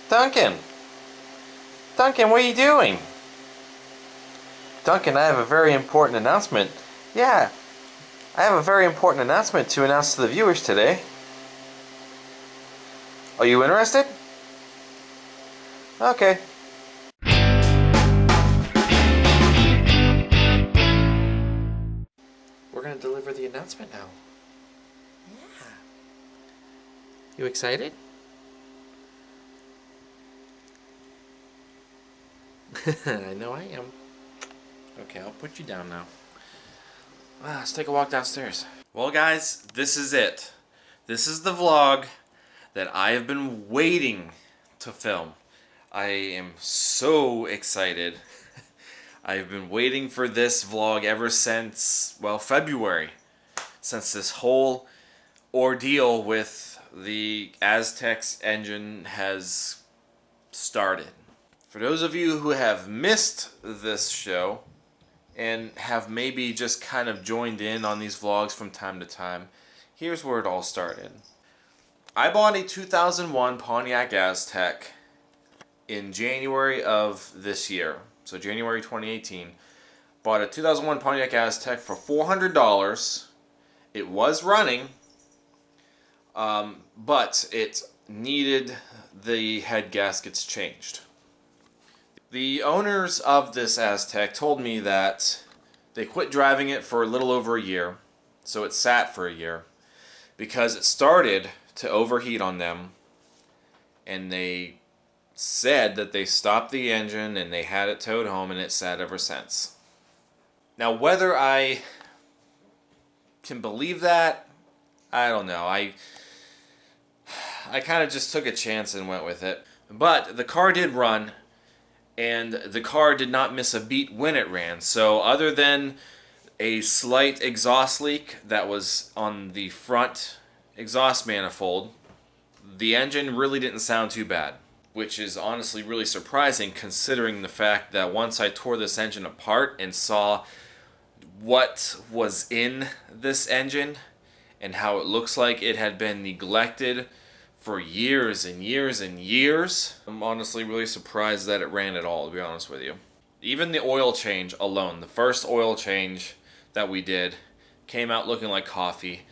Duncan! Duncan, what are you doing? Duncan, I have a very important announcement. Yeah, I have a very important announcement to announce to the viewers today. Are you interested? Okay. We're gonna deliver the announcement now. Yeah. You excited? I know I am. Okay, I'll put you down now. Let's take a walk downstairs. Well, guys, this is it. This is the vlog that I have been waiting to film. I am so excited. I've been waiting for this vlog ever since, well, February. Since this whole ordeal with the Aztecs engine has started. For those of you who have missed this show and have maybe just kind of joined in on these vlogs from time to time, here's where it all started. I bought a 2001 Pontiac Aztek in January of this year, so January 2018. Bought a 2001 Pontiac Aztek for $400. It was running, but it needed the head gaskets changed. The owners of this Aztek told me that they quit driving it for a little over a year, so it sat for a year, because it started to overheat on them, and they said that they stopped the engine and they had it towed home, and it sat ever since. Now, whether I can believe that, I don't know. I kind of just took a chance and went with it. But the car did run, and the car did not miss a beat when it ran. So other than a slight exhaust leak that was on the front exhaust manifold, the engine really didn't sound too bad, which is honestly really surprising considering the fact that once I tore this engine apart and saw what was in this engine and how it looks like it had been neglected for years and years and years, I'm honestly really surprised that it ran at all, to be honest with you. Even the oil change alone, the first oil change that we did, came out looking like coffee,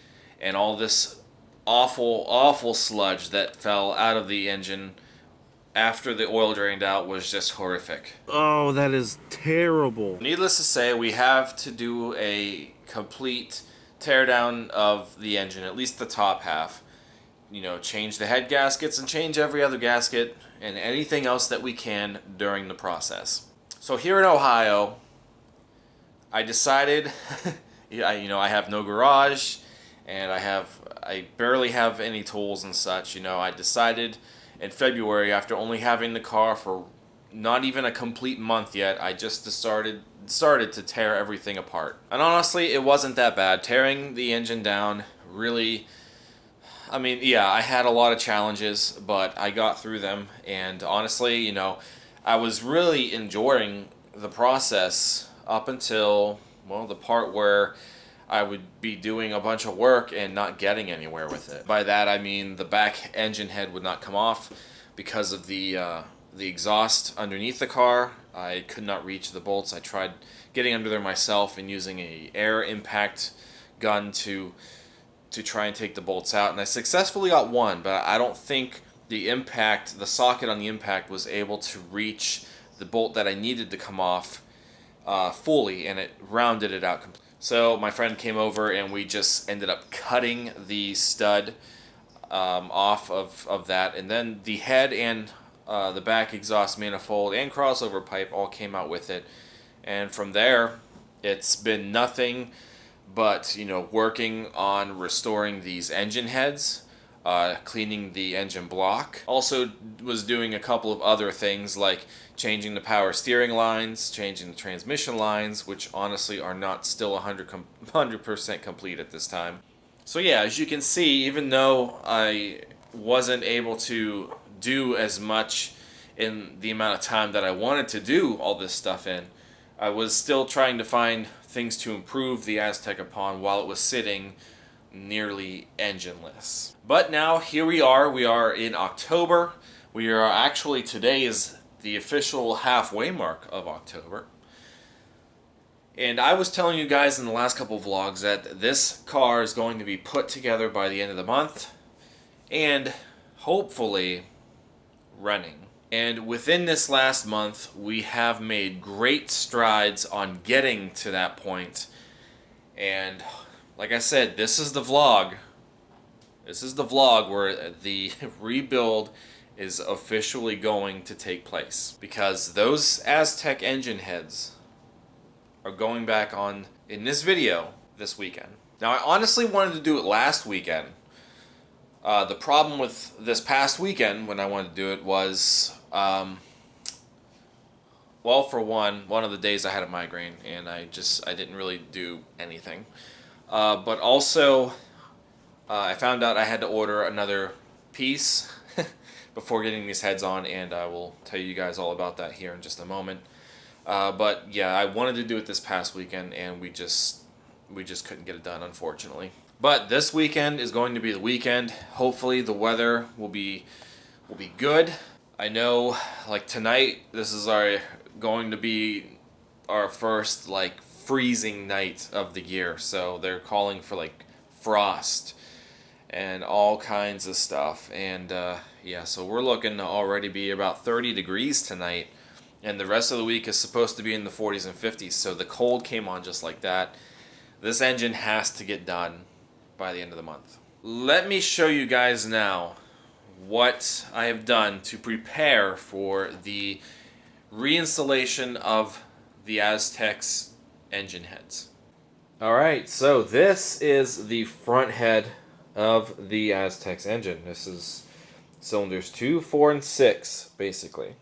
and all this awful, awful sludge that fell out of the engine after the oil drained out was just horrific. Oh, that is terrible. Needless to say, we have to do a complete teardown of the engine, at least the top half. You know, change the head gaskets and change every other gasket and anything else that we can during the process. So here in Ohio, I decided, I have no garage and I barely have any tools and such. I decided in February, after only having the car for not even a complete month yet, I just started to tear everything apart. And honestly, it wasn't that bad. Tearing the engine down really, I had a lot of challenges, but I got through them. And honestly, I was really enjoying the process up until, well, the part where I would be doing a bunch of work and not getting anywhere with it. By that I mean the back engine head would not come off because of the exhaust underneath the car. I could not reach the bolts. I tried getting under there myself and using an air impact gun to try and take the bolts out, and I successfully got one, but I don't think the socket on the impact was able to reach the bolt that I needed to come off fully, and it rounded it out completely. So my friend came over and we just ended up cutting the stud off of that, and then the head and the back exhaust manifold and crossover pipe all came out with it, and from there it's been nothing but working on restoring these engine heads, cleaning the engine block. Also was doing a couple of other things like changing the power steering lines, changing the transmission lines, which honestly are not still 100% complete at this time. So yeah, as you can see, even though I wasn't able to do as much in the amount of time that I wanted to do all this stuff in, I was still trying to find things to improve the Aztek upon while it was sitting nearly engineless. But now here we are in October. We are actually, today is the official halfway mark of October. And I was telling you guys in the last couple of vlogs that this car is going to be put together by the end of the month and hopefully running. And within this last month, we have made great strides on getting to that point. And like I said, this is the vlog. This is the vlog where the rebuild is officially going to take place. Because those Aztec engine heads are going back on in this video this weekend. Now, I honestly wanted to do it last weekend. The problem with this past weekend when I wanted to do it was, well, for one of the days I had a migraine and I didn't really do anything. But also, I found out I had to order another piece before getting these heads on, and I will tell you guys all about that here in just a moment. But yeah, I wanted to do it this past weekend, and we just couldn't get it done, unfortunately. But this weekend is going to be the weekend. Hopefully, the weather will be good. I know, like tonight, this is going to be our first like freezing night of the year. So they're calling for like frost and all kinds of stuff. And yeah, so we're looking to already be about 30 degrees tonight. And the rest of the week is supposed to be in the 40s and 50s, so the cold came on just like that. This engine has to get done by the end of the month. Let me show you guys now what I have done to prepare for the reinstallation of the Aztecs engine heads. Alright, so this is the front head of the Aztecs engine. This is cylinders 2, 4, and 6, basically.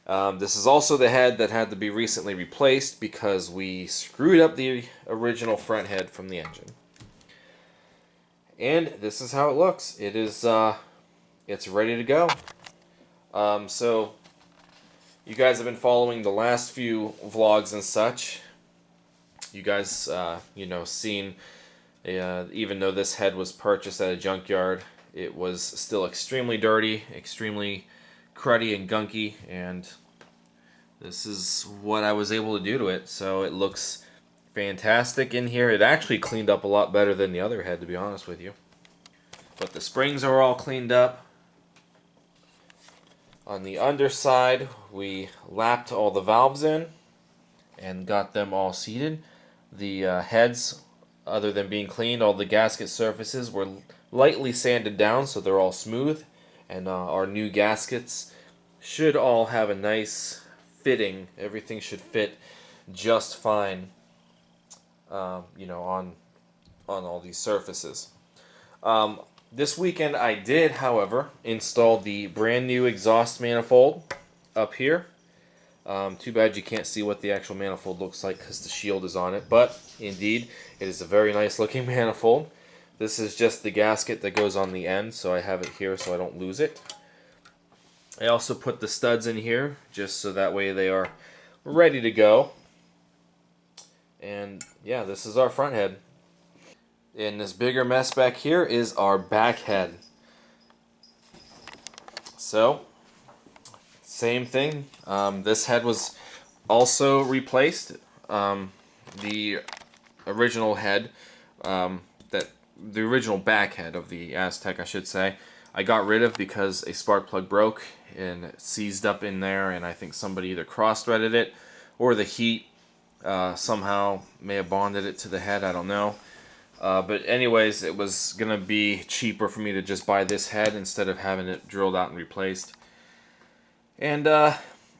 This is also the head that had to be recently replaced because we screwed up the original front head from the engine. And this is how it looks. It is, it's ready to go. So, you guys have been following the last few vlogs and such. You guys, you know, seen, even though this head was purchased at a junkyard, it was still extremely dirty, extremely cruddy and gunky, and this is what I was able to do to it. So it looks fantastic in here. It actually cleaned up a lot better than the other head, to be honest with you. But the springs are all cleaned up. On the underside, we lapped all the valves in and got them all seated. The heads, other than being cleaned, all the gasket surfaces were lightly sanded down so they're all smooth. And our new gaskets should all have a nice fitting. Everything should fit just fine, you know, on all these surfaces. This weekend I did, however, install the brand new exhaust manifold up here. Too bad you can't see what the actual manifold looks like because the shield is on it, but indeed it is a very nice looking manifold. This is just the gasket that goes on the end, so I have it here so I don't lose it. I also put the studs in here just so that way they are ready to go. And yeah, this is our front head. And this bigger mess back here is our back head. So, same thing. This head was also replaced. The original head, the original back head of the Aztek, I should say, I got rid of because a spark plug broke and it seized up in there, and I think somebody either cross-threaded it or the heat somehow may have bonded it to the head, I don't know. But anyways, it was going to be cheaper for me to just buy this head instead of having it drilled out and replaced. And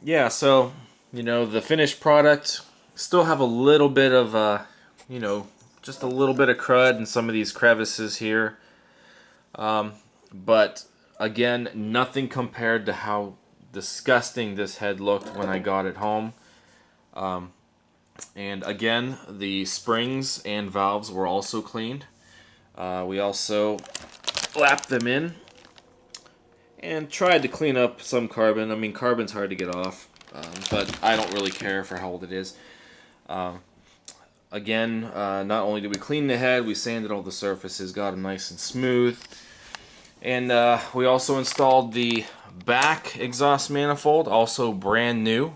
yeah, so, you know, the finished product still have a little bit of, you know, just a little bit of crud in some of these crevices here. But again, nothing compared to how disgusting this head looked when I got it home. And again, the springs and valves were also cleaned. We also lapped them in and tried to clean up some carbon. I mean, carbon's hard to get off, but I don't really care for how old it is. Again, not only did we clean the head, we sanded all the surfaces, got them nice and smooth. And we also installed the back exhaust manifold, also brand new.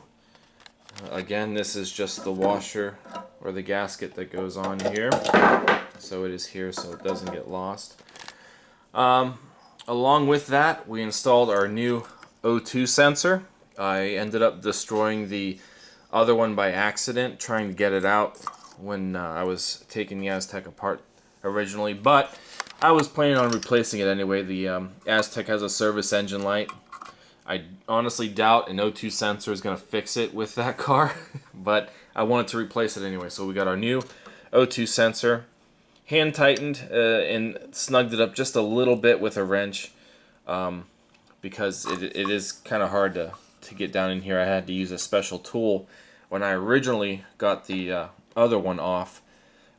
Again, this is just the washer or the gasket that goes on here. So it is here so it doesn't get lost. Along with that, we installed our new O2 sensor. I ended up destroying the other one by accident, trying to get it out when I was taking the Aztek apart originally, but I was planning on replacing it anyway. The Aztek has a service engine light. I honestly doubt an O2 sensor is going to fix it with that car, but I wanted to replace it anyway. So we got our new O2 sensor, hand tightened and snugged it up just a little bit with a wrench because it is kind of hard to get down in here. I had to use a special tool when I originally got the other one off.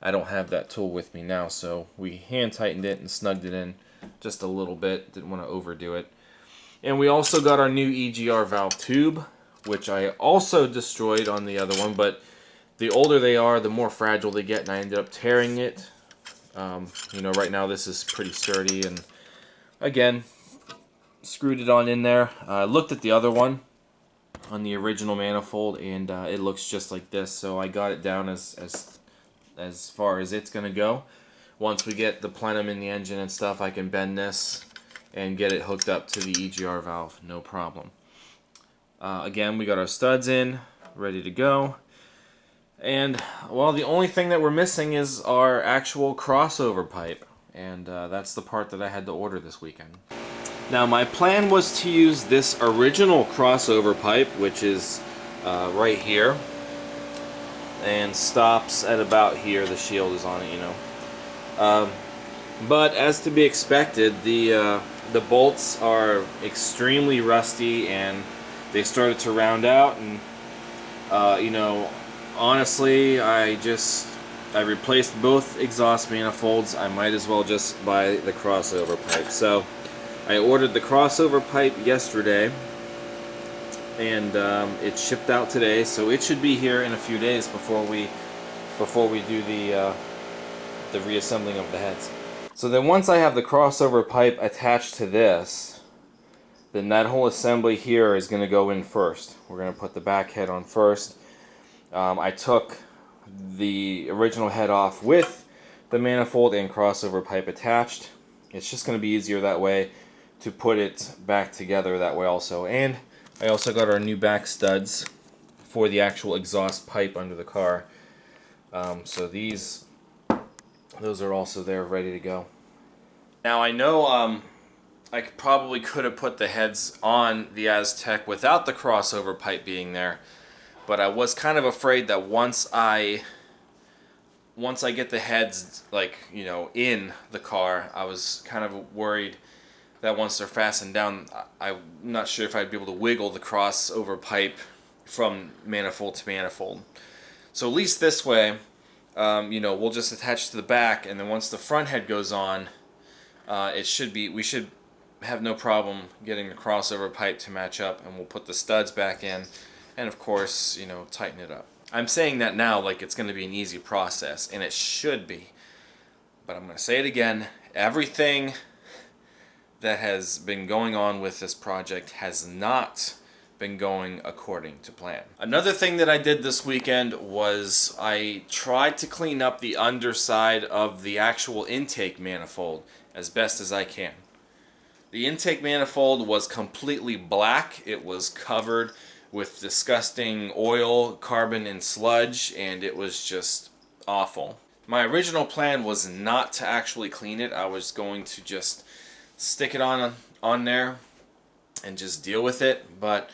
I don't have that tool with me now, so we hand tightened it and snugged it in just a little bit. Didn't want to overdo it. And we also got our new EGR valve tube, which I also destroyed on the other one, but the older they are, the more fragile they get, and I ended up tearing it. You know, right now this is pretty sturdy, and again, screwed it on in there. I looked at the other one on the original manifold, and it looks just like this, so I got it down as far as it's gonna go. Once we get the plenum in the engine and stuff, I can bend this and get it hooked up to the EGR valve, no problem. Again, we got our studs in, ready to go. And, well, the only thing that we're missing is our actual crossover pipe. And that's the part that I had to order this weekend. Now, my plan was to use this original crossover pipe, which is right here, and stops at about here. The shield is on it, you know. But as to be expected, the bolts are extremely rusty, and they started to round out. And you know, honestly, I replaced both exhaust manifolds. I might as well just buy the crossover pipe. So I ordered the crossover pipe yesterday, and it shipped out today. So it should be here in a few days before we do the reassembling of the heads. So then once I have the crossover pipe attached to this, then that whole assembly here is going to go in first. We're going to put the back head on first. I took the original head off with the manifold and crossover pipe attached. It's just going to be easier that way to put it back together that way also. And I also got our new back studs for the actual exhaust pipe under the car. So those are also there ready to go. Now I know I probably could have put the heads on the Aztek without the crossover pipe being there, but I was kind of afraid that once I get the heads, like, you know, in the car, I was kind of worried that once they're fastened down, I'm not sure if I'd be able to wiggle the crossover pipe from manifold to manifold. So at least this way, you know, we'll just attach to the back, and then once the front head goes on, we should have no problem getting the crossover pipe to match up, and we'll put the studs back in, and of course, you know, tighten it up. I'm saying that now like it's going to be an easy process, and it should be, but I'm going to say it again. Everything that has been going on with this project has not been going according to plan. Another thing that I did this weekend was I tried to clean up the underside of the actual intake manifold as best as I can. The intake manifold was completely black. It was covered with disgusting oil, carbon, and sludge, and it was just awful. My original plan was not to actually clean it. I was going to just stick it on there and just deal with it, but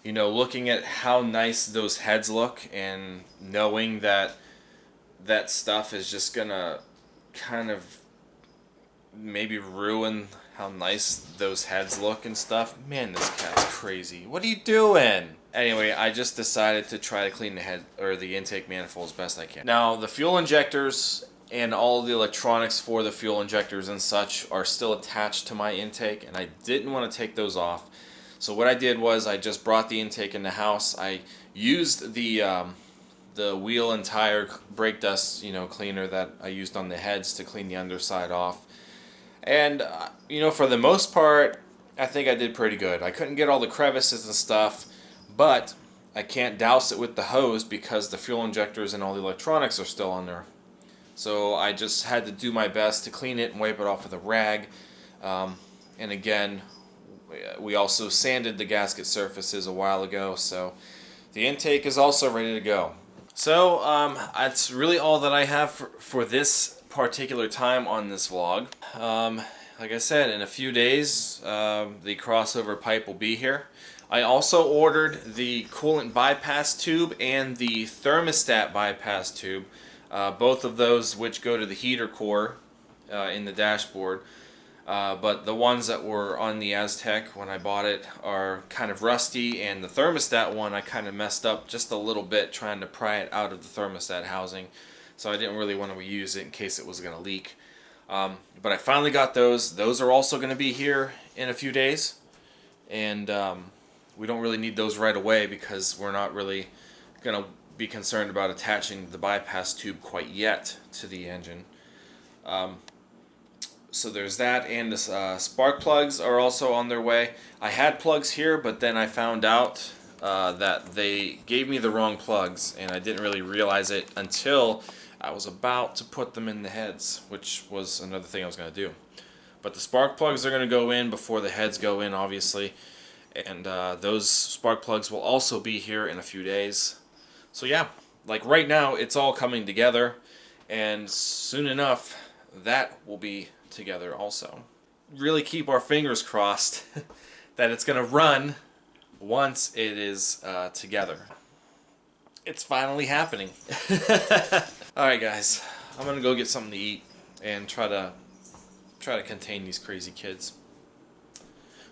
you know, looking at how nice those heads look and knowing that that stuff is just gonna kind of maybe ruin how nice those heads look and stuff. Man, this cat's crazy. What are you doing? Anyway, I just decided to try to clean the head or the intake manifold as best I can. Now, the fuel injectors and all the electronics for the fuel injectors and such are still attached to my intake, and I didn't want to take those off. So what I did was I just brought the intake in the house. I used the wheel and tire brake dust, you know, cleaner that I used on the heads to clean the underside off. And, you know, for the most part, I think I did pretty good. I couldn't get all the crevices and stuff, but I can't douse it with the hose because the fuel injectors and all the electronics are still on there. So I just had to do my best to clean it and wipe it off with a rag. And again, we also sanded the gasket surfaces a while ago, so the intake is also ready to go. So that's really all that I have for this particular time on this vlog. Like I said, in a few days, the crossover pipe will be here. I also ordered the coolant bypass tube and the thermostat bypass tube, both of those which go to the heater core in the dashboard. But the ones that were on the Aztek when I bought it are kind of rusty, and the thermostat one I kind of messed up just a little bit trying to pry it out of the thermostat housing, so I didn't really want to reuse it in case it was going to leak. But I finally got those. Those are also going to be here in a few days, and we don't really need those right away because we're not really going to be concerned about attaching the bypass tube quite yet to the engine. So there's that, and the spark plugs are also on their way. I had plugs here, but then I found out that they gave me the wrong plugs, and I didn't really realize it until I was about to put them in the heads, which was another thing I was going to do. But the spark plugs are going to go in before the heads go in, obviously, and those spark plugs will also be here in a few days. So yeah, like right now, it's all coming together, and soon enough, that will be together also. Really keep our fingers crossed that it's going to run once it is together. It's finally happening. Alright guys, I'm going to go get something to eat and try to contain these crazy kids.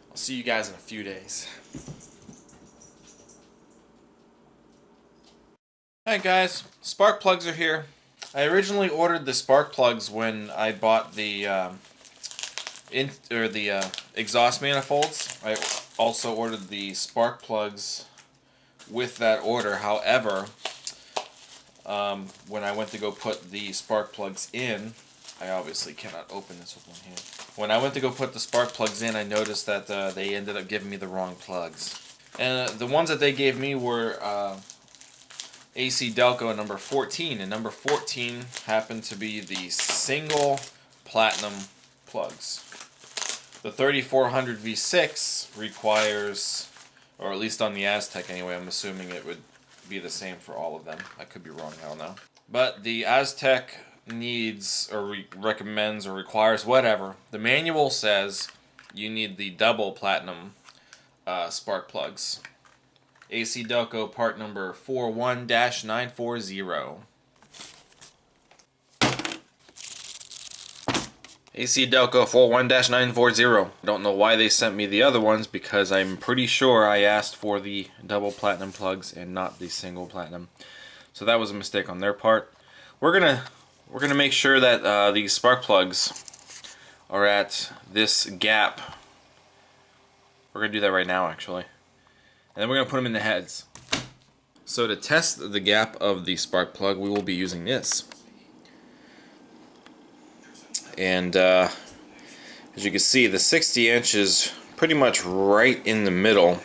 I'll see you guys in a few days. Alright guys, spark plugs are here. I originally ordered the spark plugs when I bought the exhaust manifolds. I also ordered the spark plugs with that order. However, when I went to go put the spark plugs in, I obviously cannot open this with one hand. When I went to go put the spark plugs in, I noticed that they ended up giving me the wrong plugs. And the ones that they gave me were AC Delco number 14, and number 14 happened to be the single platinum plugs. The 3400 V6 requires, or at least on the Aztek anyway, I'm assuming it would be the same for all of them. I could be wrong, I don't know. But the Aztek needs, or recommends, or requires, whatever. The manual says you need the double platinum spark plugs. AC Delco part number 41-940. AC Delco 41-940. Don't know why they sent me the other ones because I'm pretty sure I asked for the double platinum plugs and not the single platinum. So that was a mistake on their part. We're gonna make sure that these spark plugs are at this gap. We're gonna do that right now actually. And then we're going to put them in the heads. So to test the gap of the spark plug, we will be using this. And as you can see, the 60 inch is pretty much right in the middle,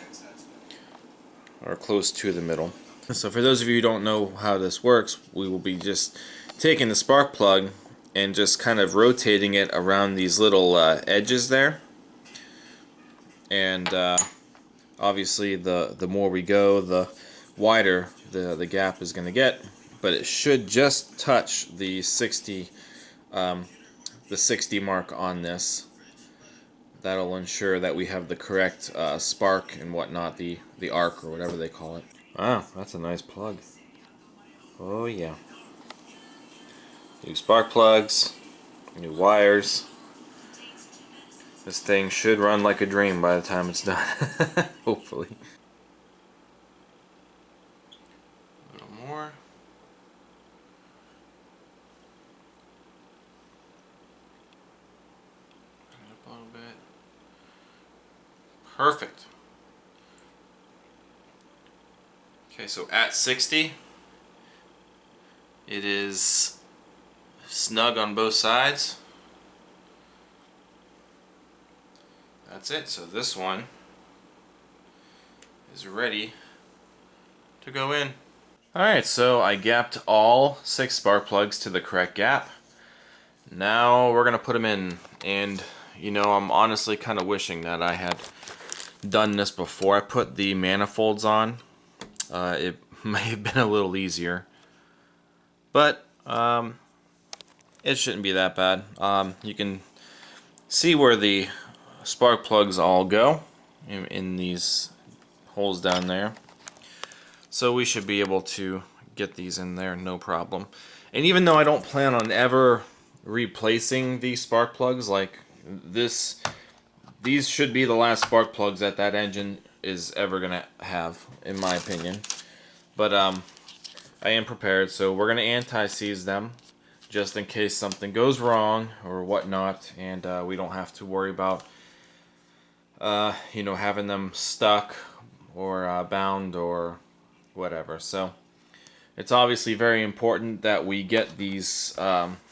or close to the middle. So for those of you who don't know how this works, we will be just taking the spark plug and just kind of rotating it around these little edges there. And obviously, the more we go, the wider the gap is going to get, but it should just touch the 60 mark on this. That'll ensure that we have the correct spark and whatnot, the arc or whatever they call it. Wow, that's a nice plug. Oh yeah. New spark plugs, new wires. This thing should run like a dream by the time it's done. Hopefully. A little more. Turn it up a little bit. Perfect. Okay, so at 60, it is snug on both sides. that's it. So this one is ready to go in. Alright, so I gapped all 6 spark plugs to the correct gap. Now we're going to put them in, and you know, I'm honestly kind of wishing that I had done this before I put the manifolds on. It may have been a little easier, but it shouldn't be that bad. You can see where the spark plugs all go in these holes down there. So we should be able to get these in there, no problem. And even though I don't plan on ever replacing these spark plugs, like this, these should be the last spark plugs that engine is ever gonna have, in my opinion. But I am prepared, so we're gonna anti-seize them just in case something goes wrong or whatnot, and we don't have to worry about you know, having them stuck or bound or whatever. So it's obviously very important that we get these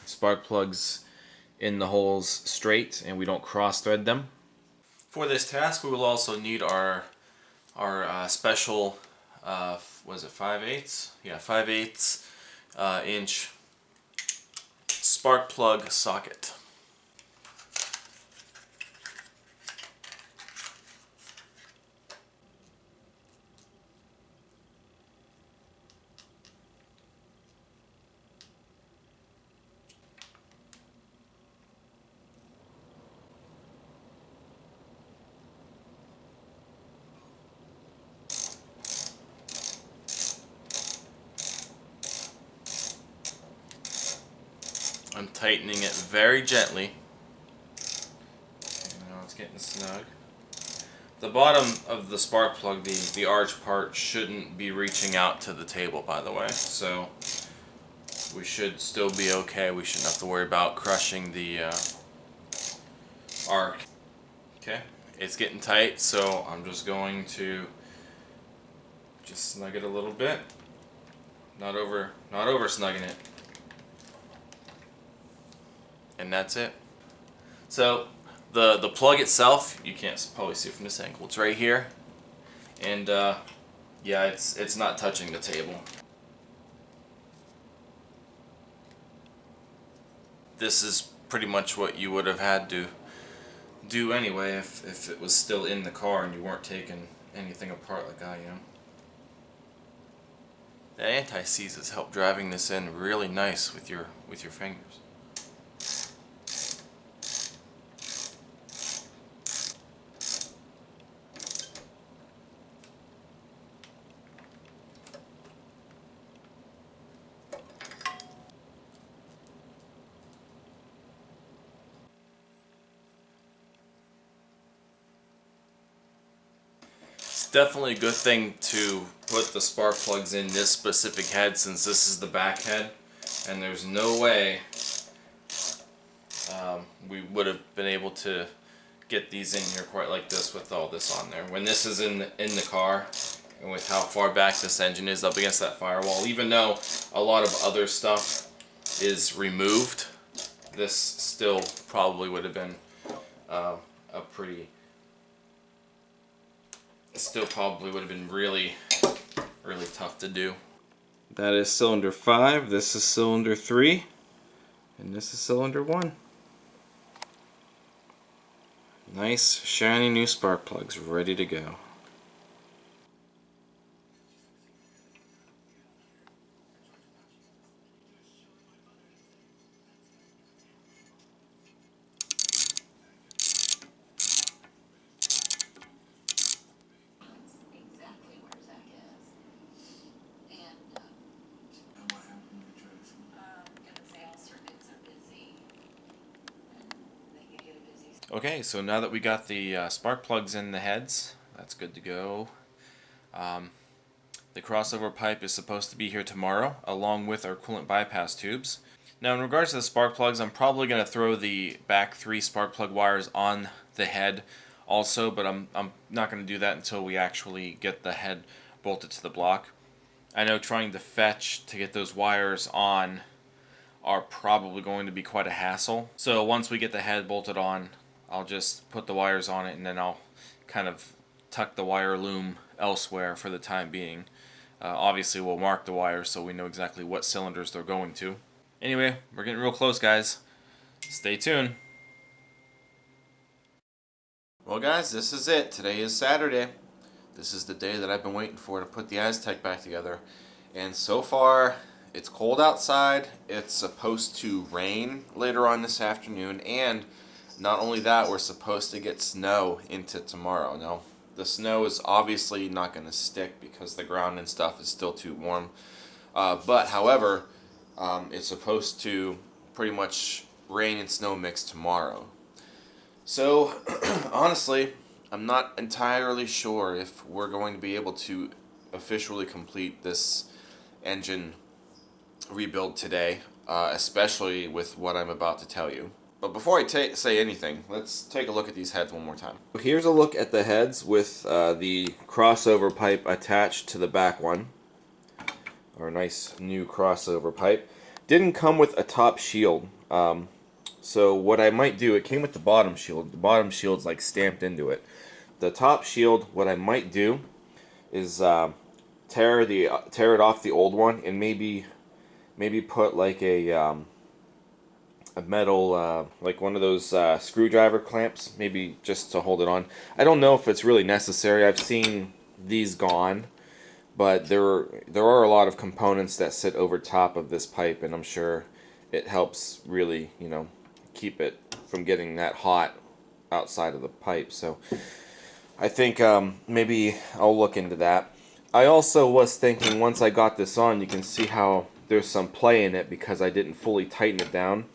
spark plugs in the holes straight and we don't cross thread them. For this task, we will also need our special was it 5/8? Yeah, 5/8 inch spark plug socket. I'm tightening it very gently. Okay, now it's getting snug. The bottom of the spark plug, the arch part, shouldn't be reaching out to the table, by the way. So we should still be okay. We shouldn't have to worry about crushing the arc. Okay, it's getting tight, so I'm just going to just snug it a little bit. Not over snugging it. And that's it. So the plug itself, you can't probably see it from this angle. It's right here, and yeah, it's not touching the table. This is pretty much what you would have had to do anyway if it was still in the car and you weren't taking anything apart like I am. The anti-seizes help driving this in really nice with your fingers. Definitely a good thing to put the spark plugs in this specific head, since this is the back head, and there's no way we would have been able to get these in here quite like this with all this on there. When this is in the car, and with how far back this engine is up against that firewall, even though a lot of other stuff is removed, this still probably would have been a pretty... still probably would have been really tough to do. That is cylinder 5, this is cylinder 3, and this is cylinder 1. Nice shiny new spark plugs ready to go. Okay, so now that we got the spark plugs in the heads, that's good to go. The crossover pipe is supposed to be here tomorrow, along with our coolant bypass tubes. Now in regards to the spark plugs, I'm probably going to throw the back 3 spark plug wires on the head also, but I'm not going to do that until we actually get the head bolted to the block. I know trying to fetch to get those wires on are probably going to be quite a hassle. So once we get the head bolted on, I'll just put the wires on it, and then I'll kind of tuck the wire loom elsewhere for the time being. Obviously we'll mark the wires so we know exactly what cylinders they're going to. Anyway, we're getting real close, guys. Stay tuned. Well guys, this is it. Today is Saturday. This is the day that I've been waiting for to put the Aztek back together. And so far, it's cold outside. It's supposed to rain later on this afternoon. And not only that, we're supposed to get snow into tomorrow. Now, the snow is obviously not going to stick because the ground and stuff is still too warm. But however, it's supposed to pretty much rain and snow mix tomorrow. So, honestly, I'm not entirely sure if we're going to be able to officially complete this engine rebuild today, especially with what I'm about to tell you. But before I say anything, let's take a look at these heads one more time. Here's a look at the heads with the crossover pipe attached to the back one. Our nice new crossover pipe. Didn't come with a top shield. So what I might do, it came with the bottom shield. The bottom shield's like stamped into it. The top shield, what I might do is tear it off the old one and maybe put like a metal like one of those screwdriver clamps, maybe just to hold it on. I don't know if it's really necessary. I've seen these gone, but there are a lot of components that sit over top of this pipe, and I'm sure it helps really, you know, keep it from getting that hot outside of the pipe. So I think maybe I'll look into that. I also was thinking, once I got this on, you can see how there's some play in it because I didn't fully tighten it down.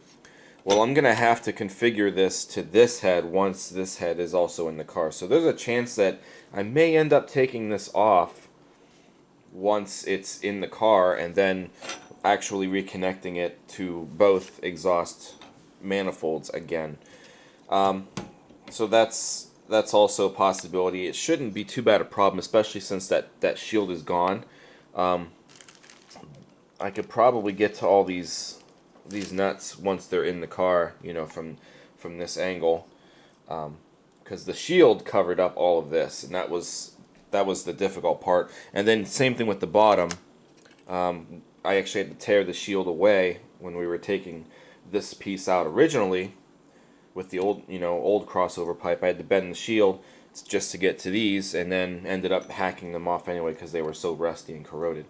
Well, I'm going to have to configure this to this head once this head is also in the car. So there's a chance that I may end up taking this off once it's in the car and then actually reconnecting it to both exhaust manifolds again. So that's also a possibility. It shouldn't be too bad a problem, especially since that shield is gone. I could probably get to all these nuts once they're in the car, you know, from this angle, because the shield covered up all of this, and that was the difficult part. And then same thing with the bottom. I actually had to tear the shield away when we were taking this piece out originally with the old crossover pipe. I had to bend the shield just to get to these, and then ended up hacking them off anyway because they were so rusty and corroded.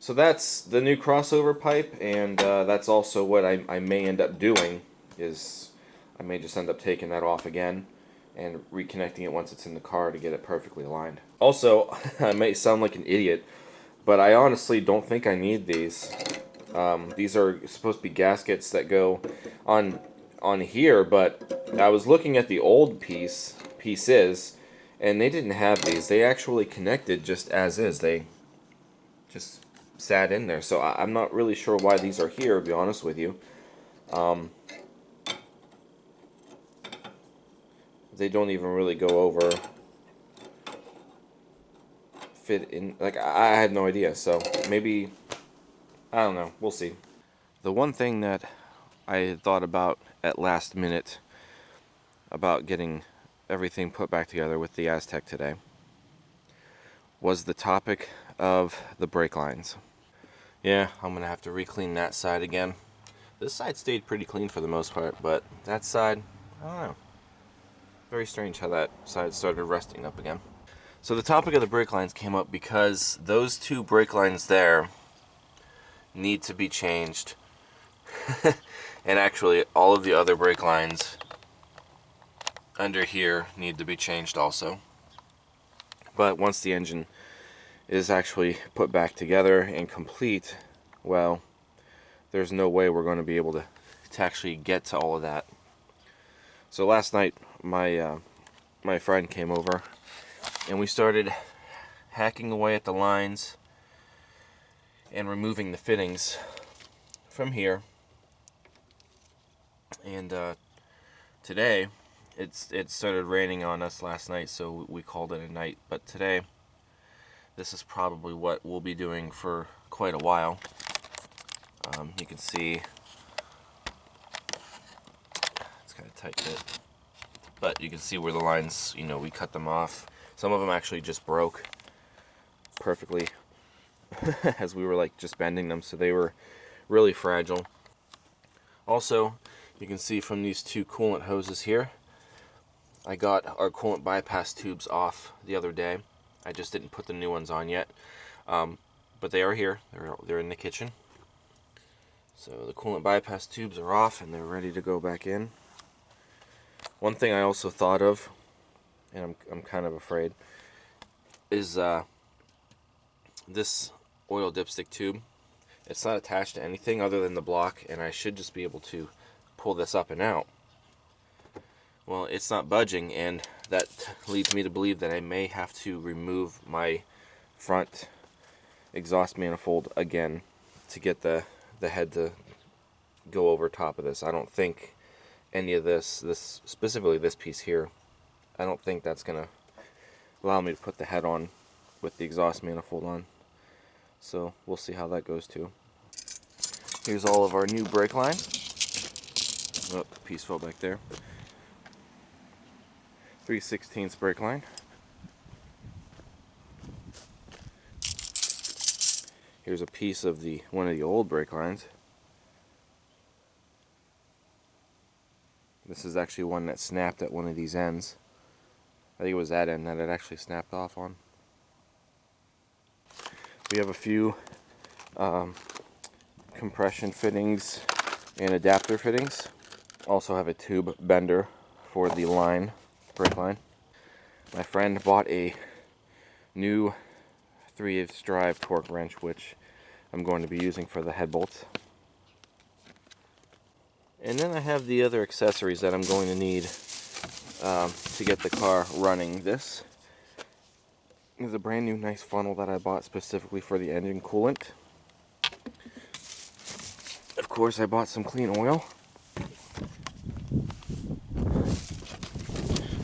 So that's the new crossover pipe, and that's also what I may end up doing, is I may just end up taking that off again and reconnecting it once it's in the car to get it perfectly aligned. Also, I may sound like an idiot, but I honestly don't think I need these. These are supposed to be gaskets that go on here, but I was looking at the old pieces, and they didn't have these. They actually connected just as is. They just sat in there. So I'm not really sure why these are here, to be honest with you. They don't even really go over, fit in. Like, I had no idea. So maybe, I don't know. We'll see. The one thing that I thought about at last minute about getting everything put back together with the Aztek today was the topic of the brake lines. Yeah, I'm going to have to re-clean that side again. This side stayed pretty clean for the most part, but that side, I don't know. Very strange how that side started rusting up again. So the topic of the brake lines came up because those two brake lines there need to be changed. And actually, all of the other brake lines under here need to be changed also. But once the engine is actually put back together and complete, well, there's no way we're going to be able to actually get to all of that. So last night, my friend came over, and we started hacking away at the lines and removing the fittings from here. And today, it started raining on us last night, so we called it a night. But today, this is probably what we'll be doing for quite a while. You can see it's kind of tight fit. But you can see where the lines, you know, we cut them off. Some of them actually just broke perfectly as we were like just bending them, so they were really fragile. Also, you can see from these two coolant hoses here, I got our coolant bypass tubes off the other day. I just didn't put the new ones on yet, but they are here. They're in the kitchen. So the coolant bypass tubes are off and they're ready to go back in. One thing I also thought of, and I'm kind of afraid, is this oil dipstick tube. It's not attached to anything other than the block, and I should just be able to pull this up and out. Well, it's not budging, and that leads me to believe that I may have to remove my front exhaust manifold again to get the head to go over top of this. I don't think any of this specifically this piece here, I don't think that's gonna allow me to put the head on with the exhaust manifold on. So we'll see how that goes too. Here's all of our new brake line. Oh, the piece fell back there. 3/16 brake line. Here's a piece of one of the old brake lines. This is actually one that snapped at one of these ends. I think it was that end that it actually snapped off on. We have a few compression fittings and adapter fittings. Also have a tube bender for the brake line. My friend bought a new 3/8 drive torque wrench, which I'm going to be using for the head bolts. And then I have the other accessories that I'm going to need to get the car running. This is a brand new nice funnel that I bought specifically for the engine coolant. Of course, I bought some clean oil.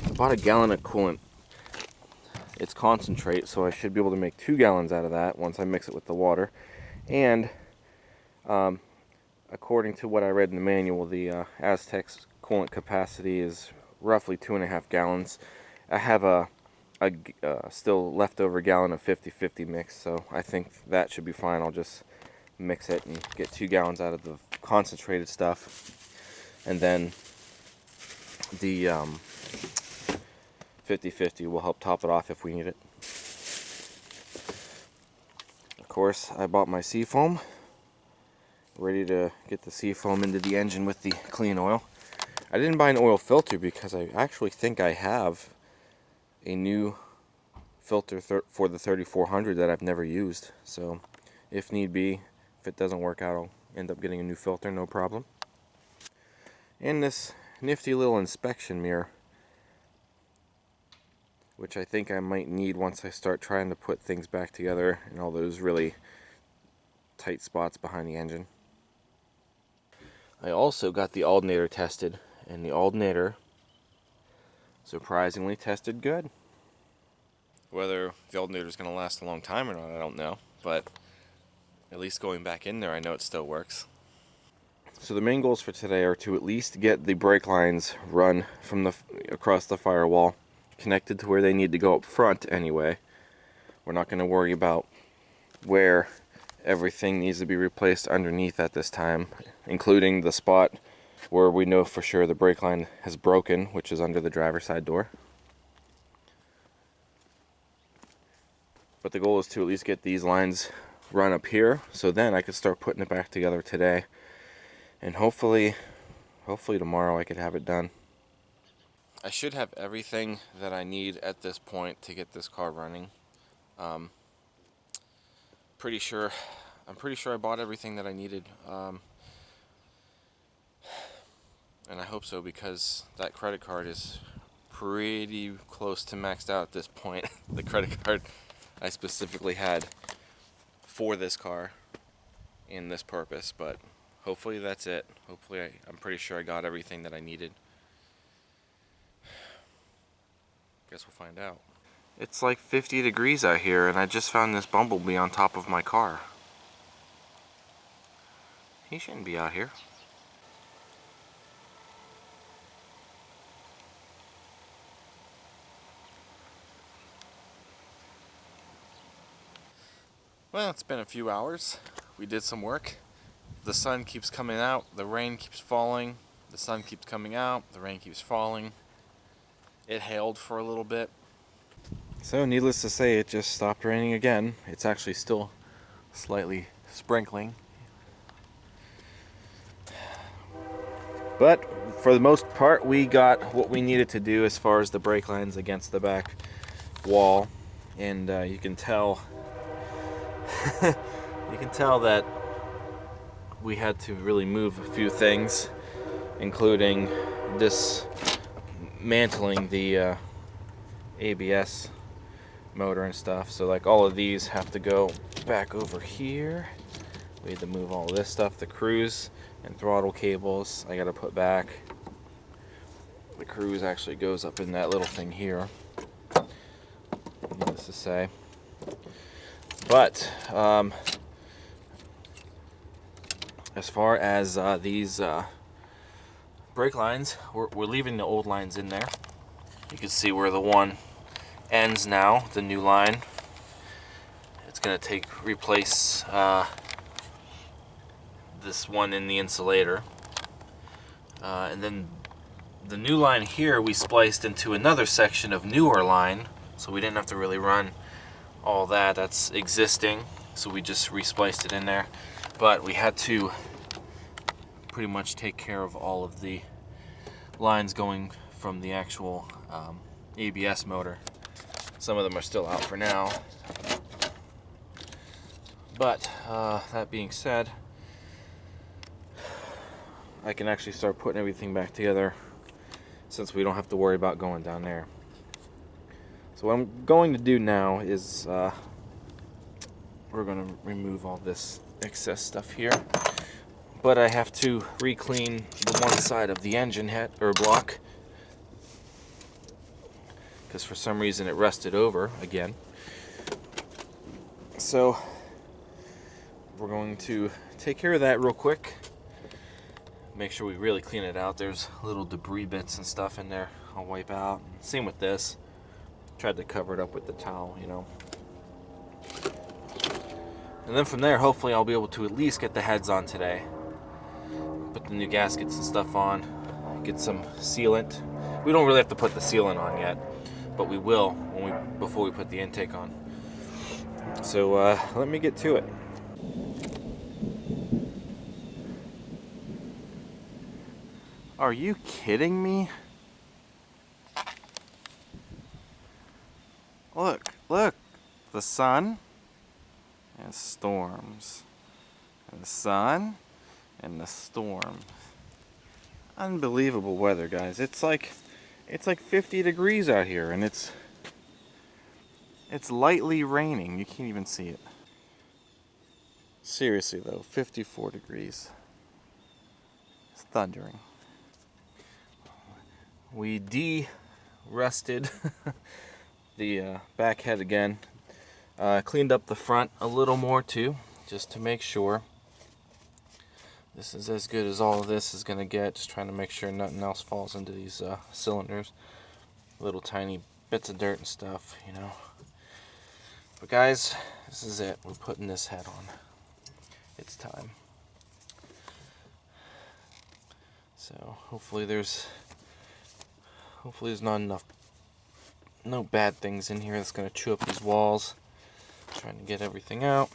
I bought a gallon of coolant. It's concentrate, so I should be able to make 2 gallons out of that once I mix it with the water. And according to what I read in the manual, the Aztecs coolant capacity is roughly 2.5 gallons. I have a still leftover gallon of 50/50 mix, so I think that should be fine. I'll just mix it and get 2 gallons out of the concentrated stuff, and then the 50/50 will help top it off if we need it. Of course, I bought my Seafoam, ready to get the Seafoam into the engine with the clean oil. I didn't buy an oil filter because I actually think I have a new filter for the 3400 that I've never used. So if need be, if it doesn't work out, I'll end up getting a new filter, no problem. And this nifty little inspection mirror, which I think I might need once I start trying to put things back together in all those really tight spots behind the engine. I also got the alternator tested, and the alternator surprisingly tested good. Whether the alternator is going to last a long time or not, I don't know, but at least going back in there, I know it still works. So the main goals for today are to at least get the brake lines run from across the firewall, connected to where they need to go up front anyway. We're not going to worry about where everything needs to be replaced underneath at this time, including the spot where we know for sure the brake line has broken, which is under the driver's side door. But the goal is to at least get these lines run up here, so then I could start putting it back together today, and hopefully tomorrow I could have it done. I should have everything that I need at this point to get this car running. I'm pretty sure I bought everything that I needed, and I hope so, because that credit card is pretty close to maxed out at this point. The credit card I specifically had for this car and this purpose, but hopefully that's it. Hopefully I'm pretty sure I got everything that I needed. Guess we'll find out. It's like 50 degrees out here, and I just found this bumblebee on top of my car. He shouldn't be out here. Well, it's been a few hours. We did some work. The sun keeps coming out, the rain keeps falling, the sun keeps coming out, the rain keeps falling. It hailed for a little bit. So needless to say, it just stopped raining again. It's actually still slightly sprinkling. But for the most part, we got what we needed to do as far as the brake lines against the back wall. And you can tell that we had to really move a few things, including dismantling the ABS motor and stuff. So like all of these have to go back over here. We had to move all this stuff, the cruise and throttle cables I gotta put back. The cruise actually goes up in that little thing here, needless to say. But as far as these brake lines, we're leaving the old lines in there. You can see where the one ends now, the new line. It's gonna replace this one in the insulator. And then the new line here we spliced into another section of newer line, so we didn't have to really run all that. That's existing, so we just respliced it in there. But we had to pretty much take care of all of the lines going from the actual ABS motor. Some of them are still out for now. But that being said, I can actually start putting everything back together since we don't have to worry about going down there. So what I'm going to do now is we're going to remove all this excess stuff here. But I have to re-clean the one side of the engine head or block, because for some reason it rusted over again. So we're going to take care of that real quick. Make sure we really clean it out. There's little debris bits and stuff in there I'll wipe out. Same with this. Tried to cover it up with the towel, you know. And then from there, hopefully I'll be able to at least get the heads on today. Put the new gaskets and stuff on. Get some sealant. We don't really have to put the sealant on yet, but we will before we put the intake on. So let me get to it. Are you kidding me? Look, the sun and storms, and the sun and the storm. Unbelievable weather, guys. It's like 50 degrees out here, and it's lightly raining. You can't even see it. Seriously though, 54 degrees. It's thundering. We de-rusted the back head again. Cleaned up the front a little more too, just to make sure. This is as good as all of this is going to get. Just trying to make sure nothing else falls into these cylinders. Little tiny bits of dirt and stuff, you know. But guys, this is it. We're putting this head on. It's time. So hopefully there's no bad things in here that's going to chew up these walls. Trying to get everything out.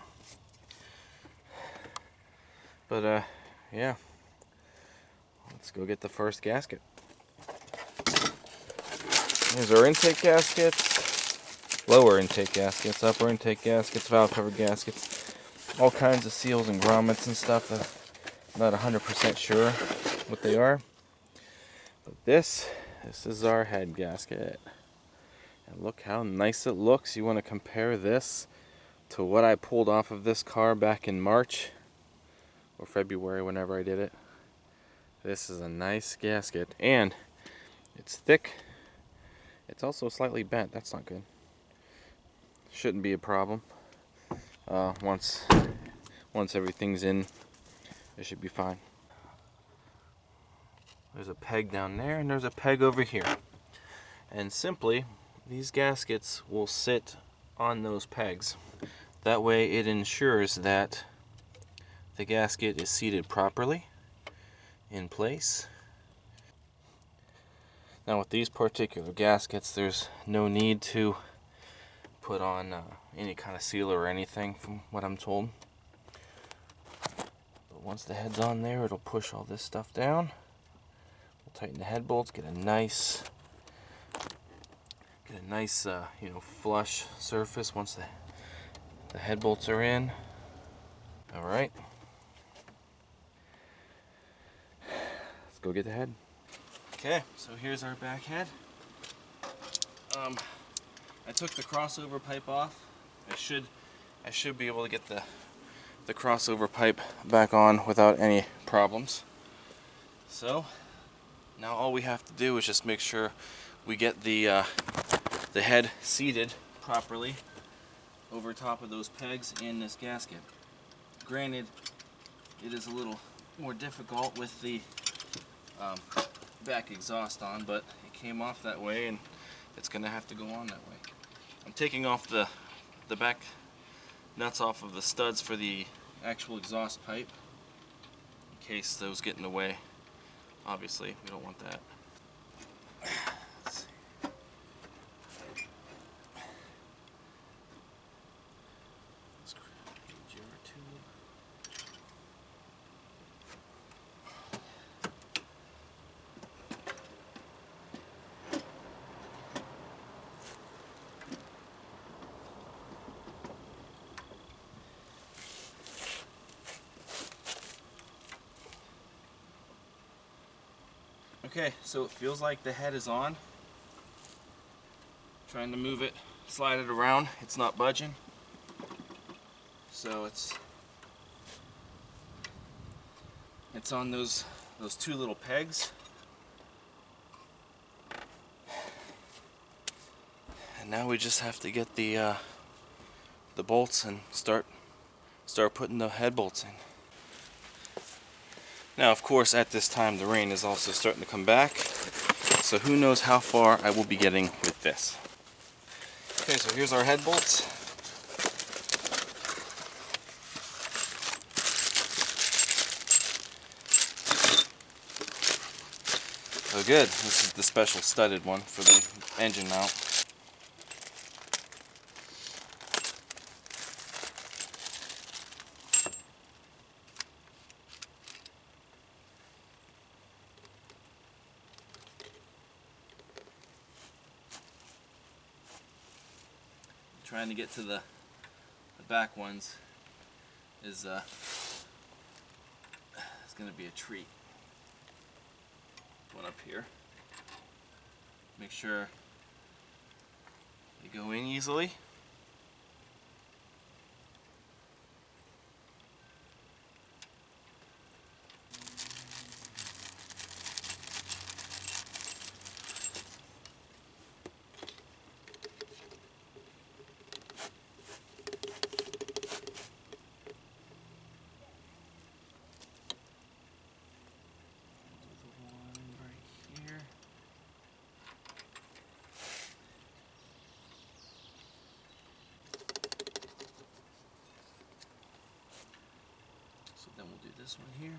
But yeah, let's go get the first gasket. Here's our intake gaskets, lower intake gaskets, upper intake gaskets, valve cover gaskets, all kinds of seals and grommets and stuff that I'm not 100% sure what they are. But this is our head gasket. And look how nice it looks. You want to compare this to what I pulled off of this car back in March or February, whenever I did it. This is a nice gasket, and it's thick. It's also slightly bent. That's not good. Shouldn't be a problem. Once everything's in, it should be fine. There's a peg down there, and there's a peg over here. And simply, these gaskets will sit on those pegs. That way it ensures that the gasket is seated properly in place. Now with these particular gaskets, there's no need to put on any kind of sealer or anything from what I'm told. But once the head's on there, it'll push all this stuff down. We'll tighten the head bolts, get a nice flush surface once the head bolts are in. All right. Let's go get the head. Okay, so here's our back head. I took the crossover pipe off. I should be able to get the crossover pipe back on without any problems. So now all we have to do is just make sure we get the head seated properly over top of those pegs in this gasket. Granted, it is a little more difficult with the back exhaust on, but it came off that way and it's gonna have to go on that way. I'm taking off the back nuts off of the studs for the actual exhaust pipe in case those get in the way. Obviously, we don't want that. Let's see. Let's grab a jar tube. Okay, so it feels like the head is on. Trying to move it, slide it around, it's not budging. So it's on those two little pegs. And now we just have to get the bolts and start putting the head bolts in. Now, of course, at this time, the rain is also starting to come back, so who knows how far I will be getting with this. Okay, so here's our head bolts. So good, this is the special studded one for the engine mount. Trying to get to the back ones is it's going to be a treat. One up here. Make sure they go in easily. Then we'll do this one here.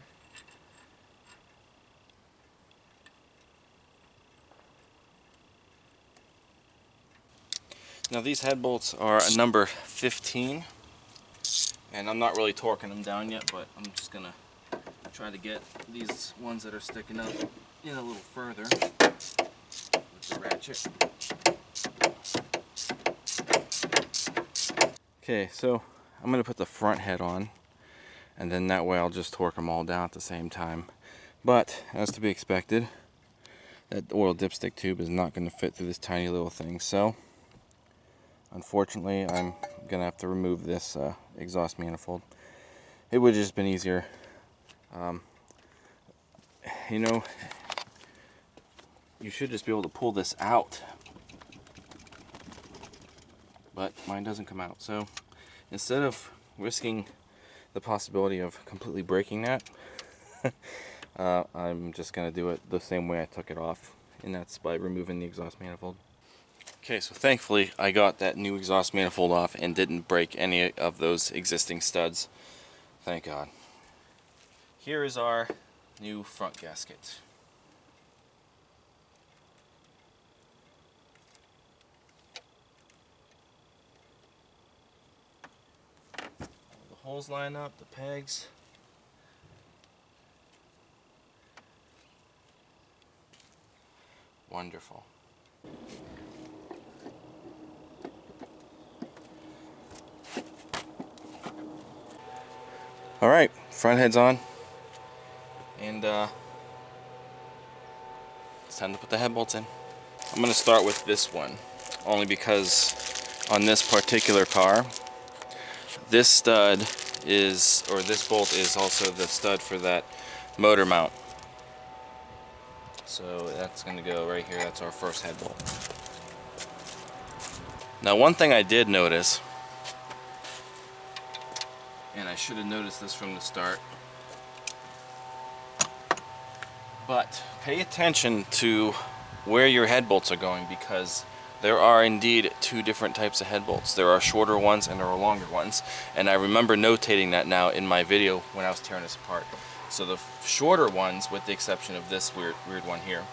Now these head bolts are a number 15, and I'm not really torquing them down yet, but I'm just gonna try to get these ones that are sticking up in a little further with the ratchet. Okay, so I'm gonna put the front head on, and then that way I'll just torque them all down at the same time. But as to be expected, that oil dipstick tube is not going to fit through this tiny little thing, so unfortunately I'm gonna have to remove this exhaust manifold. It would have just been easier, you know, you should just be able to pull this out, but mine doesn't come out. So instead of risking the possibility of completely breaking that, I'm just going to do it the same way I took it off, and that's by removing the exhaust manifold. Okay, so thankfully I got that new exhaust manifold off and didn't break any of those existing studs. Thank God. Here is our new front gasket. All the holes line up, the pegs. Wonderful. Alright, front head's on. And it's time to put the head bolts in. I'm going to start with this one, only because on this particular car, this stud is, or this bolt is also the stud for that motor mount. So that's going to go right here. That's our first head bolt. Now, one thing I did notice, and I should have noticed this from the start, but pay attention to where your head bolts are going, because there are indeed two different types of head bolts. There are shorter ones and there are longer ones, and I remember notating that now in my video when I was tearing this apart. So the shorter ones, with the exception of this weird one here,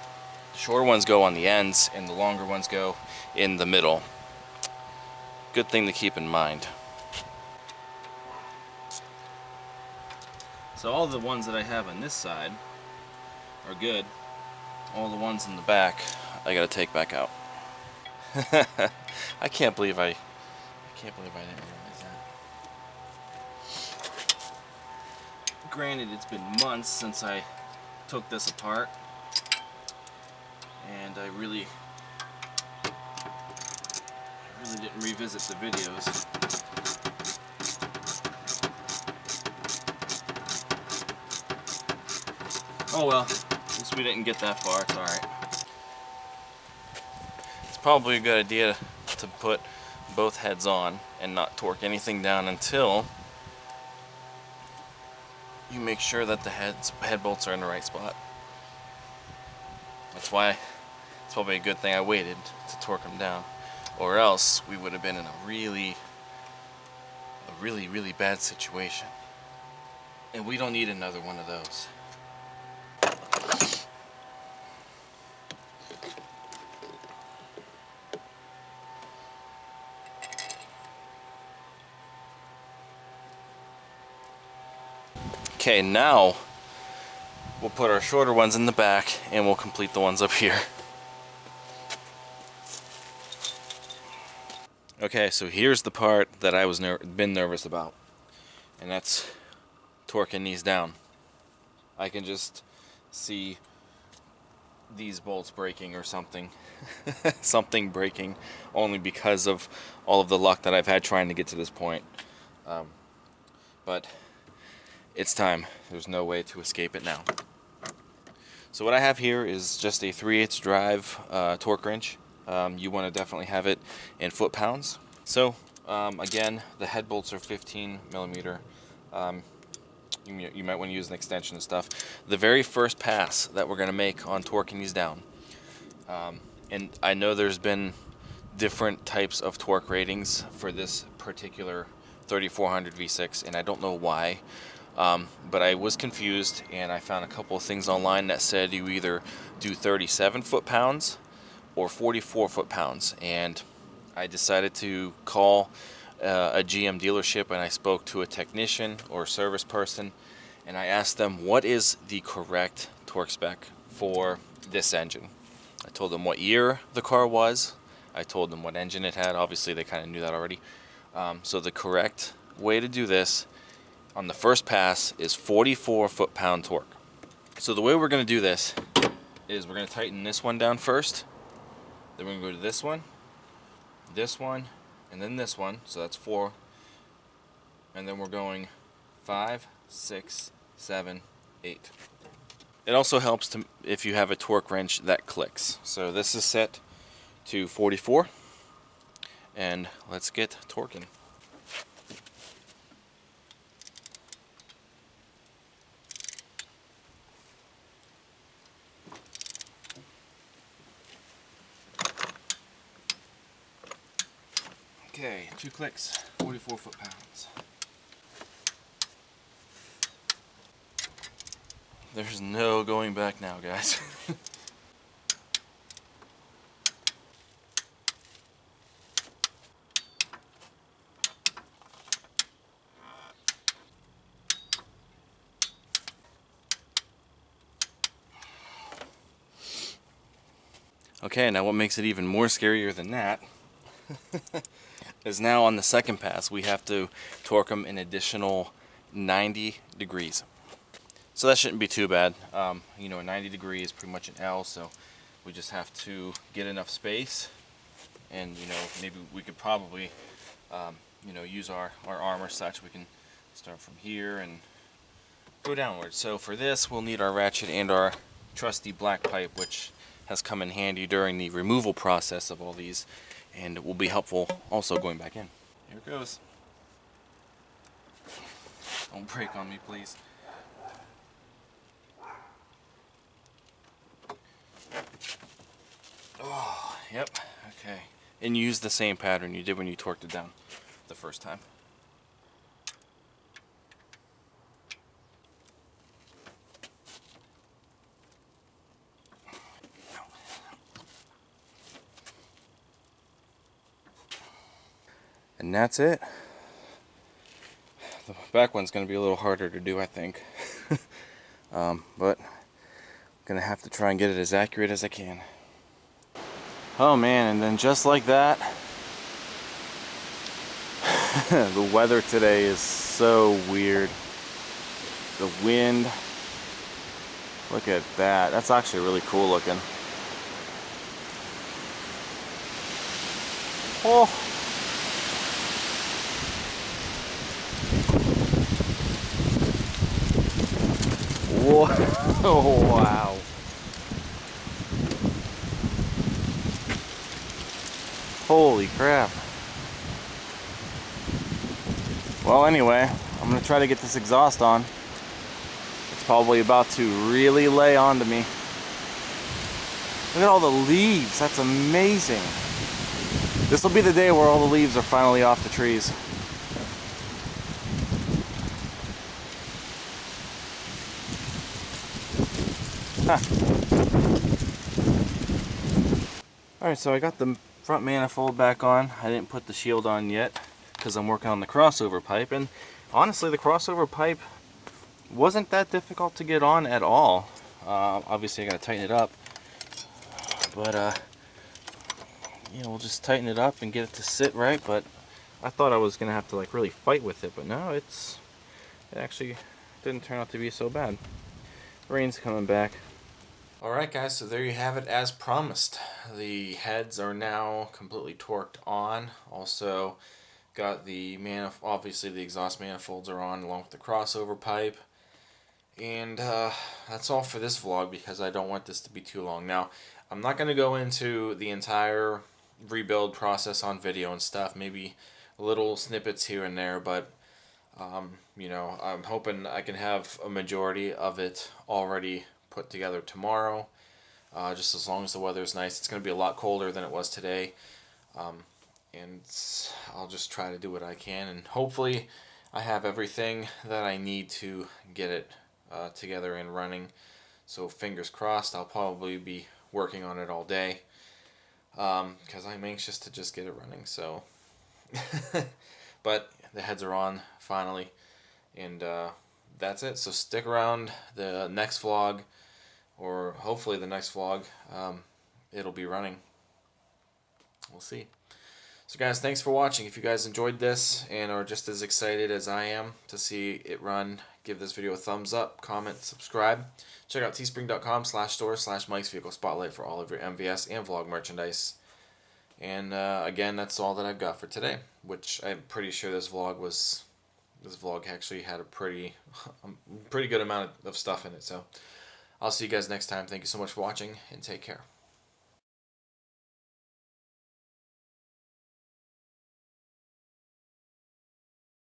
the shorter ones go on the ends and the longer ones go in the middle. Good thing to keep in mind. So all the ones that I have on this side are good. All the ones in the back I gotta take back out. I can't believe I didn't realize that. Granted, it's been months since I took this apart, and I really didn't revisit the videos. Oh well, at least we didn't get that far. It's alright. It's probably a good idea to put both heads on and not torque anything down until you make sure that the head bolts are in the right spot. That's why it's probably a good thing I waited to torque them down, or else we would have been in a really bad situation. And we don't need another one of those. Okay, now we'll put our shorter ones in the back and we'll complete the ones up here. Okay, so here's the part that I was been nervous about, and that's torquing these down. I can just see these bolts breaking or something. Something breaking, only because of all of the luck that I've had trying to get to this point. But it's time. There's no way to escape it now. So what I have here is just a 3/8 drive torque wrench. You want to definitely have it in foot-pounds. So again, the head bolts are 15 millimeter. You might want to use an extension and stuff. The very first pass that we're going to make on torquing these down, and I know there's been different types of torque ratings for this particular 3400 V6, and I don't know why. But I was confused, and I found a couple of things online that said you either do 37 foot-pounds or 44 foot-pounds, and I decided to call a GM dealership, and I spoke to a technician or service person, and I asked them what is the correct torque spec for this engine. I told them what year the car was. I told them what engine it had. Obviously they kind of knew that already. So the correct way to do this on the first pass is 44 foot-pound torque. So the way we're going to do this is we're going to tighten this one down first, then we're going to go to this one, and then this one, so that's 4, and then we're going 5, 6, 7, 8. It also helps to if you have a torque wrench that clicks. So this is set to 44, and let's get torquing. 2 clicks, 44 foot-pounds. There's no going back now, guys. Okay, now what makes it even more scarier than that is now on the second pass we have to torque them an additional 90 degrees. So that shouldn't be too bad. You know, a 90 degree is pretty much an L, so we just have to get enough space, and you know, maybe we could probably you know, use our arm or such. We can start from here and go downwards. So for this we'll need our ratchet and our trusty black pipe, which has come in handy during the removal process of all these, and will be helpful also going back in. Here it goes. Don't break on me, please. Oh, yep, okay. And use the same pattern you did when you torqued it down the first time. And that's it. The back one's going to be a little harder to do, I think. But I'm going to have to try and get it as accurate as I can. Oh man, and then just like that, the weather today is so weird. The wind, look at that. That's actually really cool looking. Oh! Whoa, wow. Holy crap. Well, anyway, I'm going to try to get this exhaust on. It's probably about to really lay onto me. Look at all the leaves. That's amazing. This will be the day where all the leaves are finally off the trees. Alright, so I got the front manifold back on. I didn't put the shield on yet because I'm working on the crossover pipe, and honestly the crossover pipe wasn't that difficult to get on at all. Obviously I gotta tighten it up, but you know, we'll just tighten it up and get it to sit right. But I thought I was gonna have to like really fight with it, but no, it actually didn't turn out to be so bad. Rain's coming back. Alright guys, so there you have it as promised. The heads are now completely torqued on. Also got the obviously the exhaust manifolds are on along with the crossover pipe. And that's all for this vlog because I don't want this to be too long. Now, I'm not going to go into the entire rebuild process on video and stuff. Maybe little snippets here and there, but you know, I'm hoping I can have a majority of it already put together tomorrow, just as long as the weather is nice. It's going to be a lot colder than it was today, and I'll just try to do what I can, and hopefully I have everything that I need to get it together and running. So fingers crossed. I'll probably be working on it all day because I'm anxious to just get it running. So but the heads are on finally, and that's it. So stick around the next vlog, or hopefully the next vlog. It'll be running. We'll see. So guys, thanks for watching. If you guys enjoyed this and are just as excited as I am to see it run, give this video a thumbs up, comment, subscribe. Check out teespring.com/store/Mike's Vehicle Spotlight for all of your MVS and vlog merchandise. And again, that's all that I've got for today, which I'm pretty sure this vlog actually had a pretty good amount of stuff in it. So I'll see you guys next time. Thank you so much for watching, and take care.